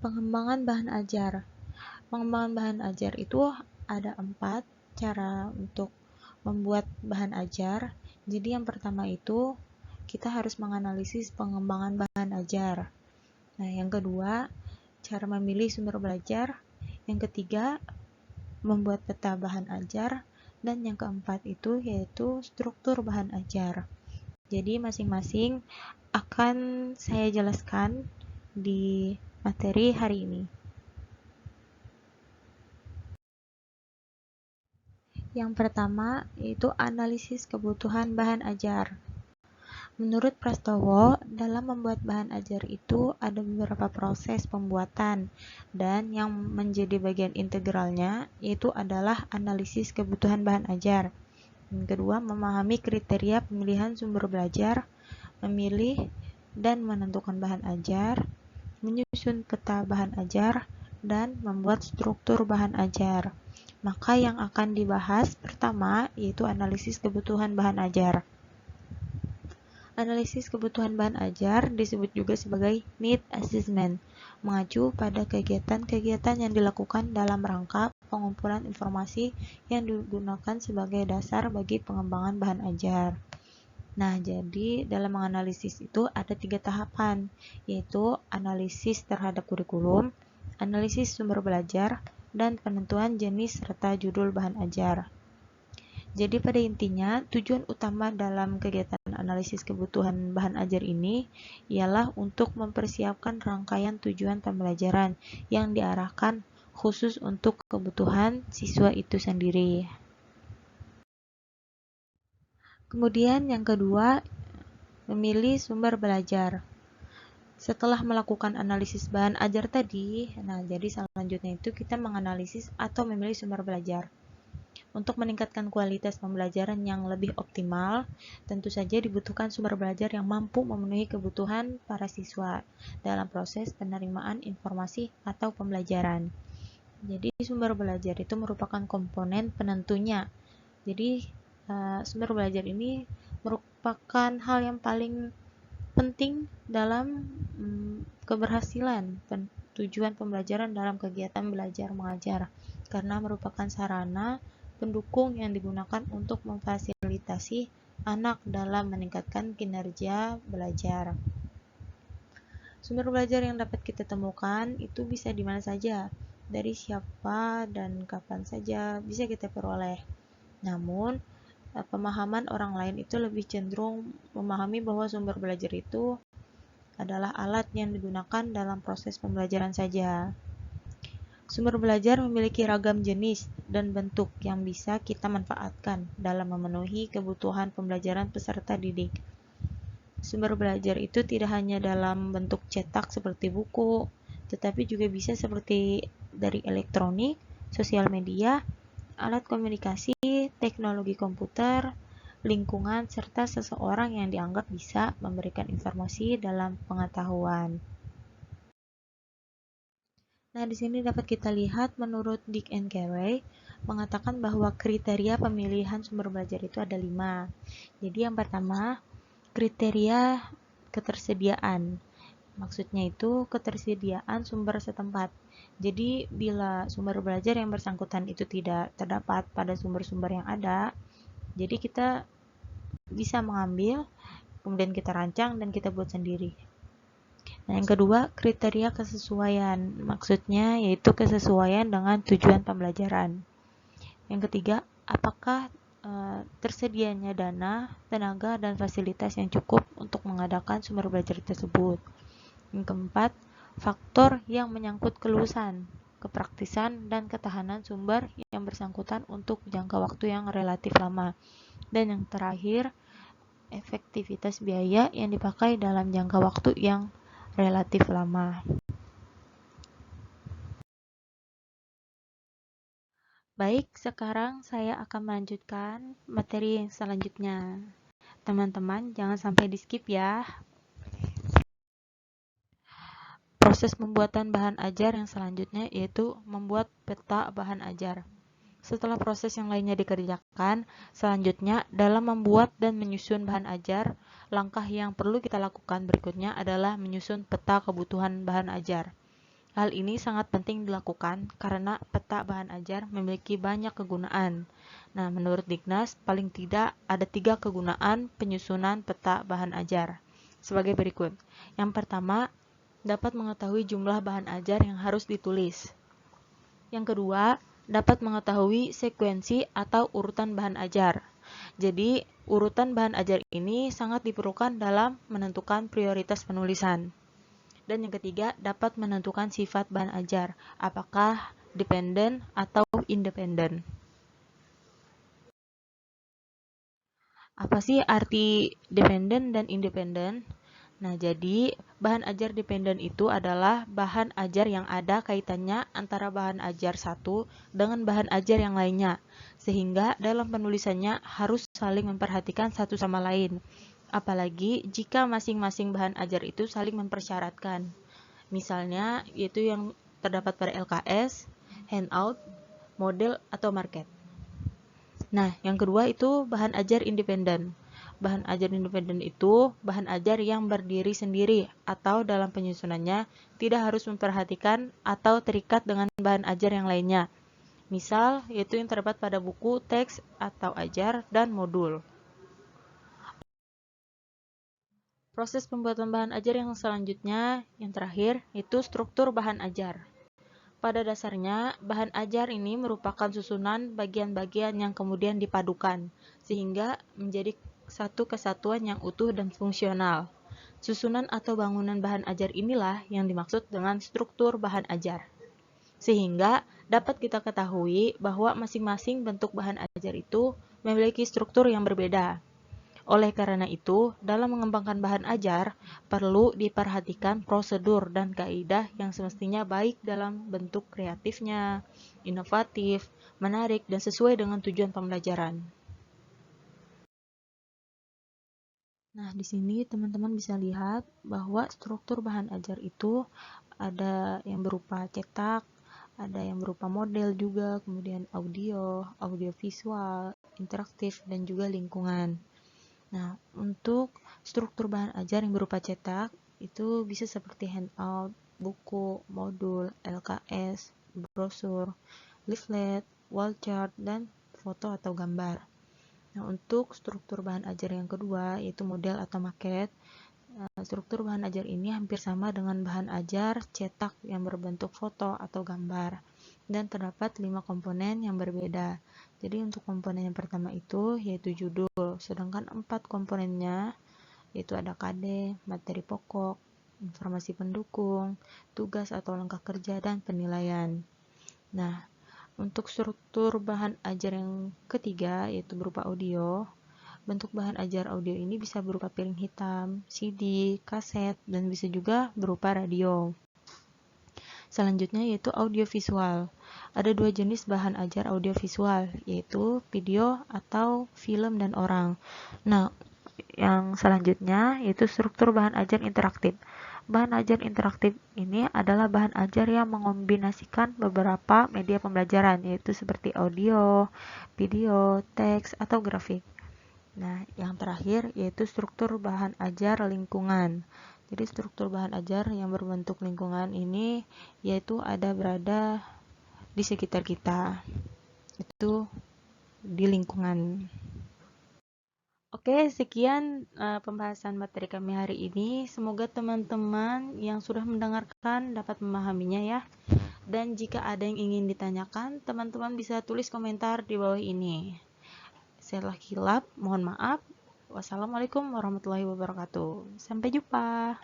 Pengembangan bahan ajar. Pengembangan bahan ajar itu ada 4 cara untuk membuat bahan ajar. Jadi yang pertama itu kita harus menganalisis pengembangan bahan ajar. Nah, yang kedua, cara memilih sumber belajar. Yang ketiga, membuat peta bahan ajar. Dan yang keempat itu yaitu struktur bahan ajar. Jadi masing-masing akan saya jelaskan di materi hari ini. Yang pertama yaitu analisis kebutuhan bahan ajar. Menurut Prastowo, dalam membuat bahan ajar itu ada beberapa proses pembuatan dan yang menjadi bagian integralnya yaitu adalah analisis kebutuhan bahan ajar. Yang kedua, memahami kriteria pemilihan sumber belajar, memilih dan menentukan bahan ajar, menyusun peta bahan ajar, dan membuat struktur bahan ajar. Maka yang akan dibahas pertama yaitu analisis kebutuhan bahan ajar. Analisis kebutuhan bahan ajar disebut juga sebagai need assessment, mengacu pada kegiatan-kegiatan yang dilakukan dalam rangka pengumpulan informasi yang digunakan sebagai dasar bagi pengembangan bahan ajar. Nah, jadi dalam menganalisis itu ada 3 tahapan, yaitu analisis terhadap kurikulum, analisis sumber belajar, dan penentuan jenis serta judul bahan ajar. Jadi pada intinya, tujuan utama dalam kegiatan analisis kebutuhan bahan ajar ini ialah untuk mempersiapkan rangkaian tujuan pembelajaran yang diarahkan khusus untuk kebutuhan siswa itu sendiri. Kemudian yang kedua, memilih sumber belajar. Setelah melakukan analisis bahan ajar tadi, nah jadi selanjutnya itu kita menganalisis atau memilih sumber belajar. Untuk meningkatkan kualitas pembelajaran yang lebih optimal, tentu saja dibutuhkan sumber belajar yang mampu memenuhi kebutuhan para siswa dalam proses penerimaan informasi atau pembelajaran. Jadi sumber belajar itu merupakan komponen penentunya. Jadi sumber belajar ini merupakan hal yang paling penting dalam keberhasilan tujuan pembelajaran dalam kegiatan belajar mengajar, karena merupakan sarana pendukung yang digunakan untuk memfasilitasi anak dalam meningkatkan kinerja belajar. Sumber belajar yang dapat kita temukan itu bisa di mana saja, dari siapa dan kapan saja bisa kita peroleh. Namun, pemahaman orang lain itu lebih cenderung memahami bahwa sumber belajar itu adalah alat yang digunakan dalam proses pembelajaran saja. Sumber belajar memiliki ragam jenis dan bentuk yang bisa kita manfaatkan dalam memenuhi kebutuhan pembelajaran peserta didik. Sumber belajar itu tidak hanya dalam bentuk cetak seperti buku, tetapi juga bisa seperti dari elektronik, sosial media, alat komunikasi, teknologi komputer, lingkungan, serta seseorang yang dianggap bisa memberikan informasi dalam pengetahuan. Nah, di sini dapat kita lihat menurut Dick and Carey mengatakan bahwa kriteria pemilihan sumber belajar itu ada 5. Jadi yang pertama, kriteria ketersediaan. Maksudnya itu ketersediaan sumber setempat. Jadi bila sumber belajar yang bersangkutan itu tidak terdapat pada sumber-sumber yang ada, jadi kita bisa mengambil, kemudian kita rancang dan kita buat sendiri. Nah, yang kedua, kriteria kesesuaian. Maksudnya yaitu kesesuaian dengan tujuan pembelajaran. Yang ketiga, apakah tersedianya dana, tenaga, dan fasilitas yang cukup untuk mengadakan sumber belajar tersebut. Yang keempat, faktor yang menyangkut kelulusan, kepraktisan, dan ketahanan sumber yang bersangkutan untuk jangka waktu yang relatif lama. Dan yang terakhir, efektivitas biaya yang dipakai dalam jangka waktu yang relatif lama. Baik, sekarang saya akan melanjutkan materi yang selanjutnya. Teman-teman, jangan sampai di skip ya. Proses pembuatan bahan ajar yang selanjutnya yaitu membuat peta bahan ajar. Setelah proses yang lainnya dikerjakan, selanjutnya dalam membuat dan menyusun bahan ajar, langkah yang perlu kita lakukan berikutnya adalah menyusun peta kebutuhan bahan ajar. Hal ini sangat penting dilakukan karena peta bahan ajar memiliki banyak kegunaan. Nah, menurut Dignas, paling tidak ada 3 kegunaan penyusunan peta bahan ajar. Sebagai berikut. Yang pertama, dapat mengetahui jumlah bahan ajar yang harus ditulis. Yang kedua, dapat mengetahui sekuensi atau urutan bahan ajar. Jadi, urutan bahan ajar ini sangat diperlukan dalam menentukan prioritas penulisan. Dan yang ketiga, dapat menentukan sifat bahan ajar, apakah dependen atau independen. Apa sih arti dependen dan independen? Nah, jadi bahan ajar dependen itu adalah bahan ajar yang ada kaitannya antara bahan ajar satu dengan bahan ajar yang lainnya, sehingga dalam penulisannya harus saling memperhatikan satu sama lain. Apalagi jika masing-masing bahan ajar itu saling mempersyaratkan. Misalnya, yaitu yang terdapat pada LKS, handout, model, atau market. Nah, yang kedua itu bahan ajar independen. Bahan ajar independen itu bahan ajar yang berdiri sendiri atau dalam penyusunannya tidak harus memperhatikan atau terikat dengan bahan ajar yang lainnya. Misal, yaitu yang terdapat pada buku, teks, atau ajar, dan modul. Proses pembuatan bahan ajar yang selanjutnya, yang terakhir, itu struktur bahan ajar. Pada dasarnya, bahan ajar ini merupakan susunan bagian-bagian yang kemudian dipadukan, sehingga menjadi satu kesatuan yang utuh dan fungsional. Susunan atau bangunan bahan ajar inilah yang dimaksud dengan struktur bahan ajar. Sehingga dapat kita ketahui bahwa masing-masing bentuk bahan ajar itu memiliki struktur yang berbeda. Oleh karena itu, dalam mengembangkan bahan ajar, perlu diperhatikan prosedur dan kaidah yang semestinya baik dalam bentuk kreatifnya, inovatif, menarik, dan sesuai dengan tujuan pembelajaran. Nah, di sini teman-teman bisa lihat bahwa struktur bahan ajar itu ada yang berupa cetak, ada yang berupa model juga, kemudian audio, audio visual, interaktif, dan juga lingkungan. Nah, untuk struktur bahan ajar yang berupa cetak, itu bisa seperti handout, buku, modul, LKS, brosur, leaflet, wall chart, dan foto atau gambar. Nah, untuk struktur bahan ajar yang kedua, yaitu model atau maket, struktur bahan ajar ini hampir sama dengan bahan ajar cetak yang berbentuk foto atau gambar. Dan terdapat 5 komponen yang berbeda. Jadi untuk komponen yang pertama itu yaitu judul, sedangkan 4 komponennya yaitu ada KD, materi pokok, informasi pendukung, tugas atau langkah kerja, dan penilaian. Nah, untuk struktur bahan ajar yang ketiga yaitu berupa audio, bentuk bahan ajar audio ini bisa berupa piring hitam, CD, kaset, dan bisa juga berupa radio. Selanjutnya yaitu audiovisual. Ada 2 jenis bahan ajar audiovisual, yaitu video atau film dan orang. Nah, yang selanjutnya yaitu struktur bahan ajar interaktif. Bahan ajar interaktif ini adalah bahan ajar yang mengombinasikan beberapa media pembelajaran, yaitu seperti audio, video, teks, atau grafik. Nah, yang terakhir yaitu struktur bahan ajar lingkungan. Jadi struktur bahan ajar yang berbentuk lingkungan ini yaitu berada di sekitar kita. Itu di lingkungan. Oke, sekian pembahasan materi kami hari ini. Semoga teman-teman yang sudah mendengarkan dapat memahaminya ya. Dan jika ada yang ingin ditanyakan, teman-teman bisa tulis komentar di bawah ini. Salah hilap, mohon maaf. Wassalamualaikum warahmatullahi wabarakatuh. Sampai jumpa.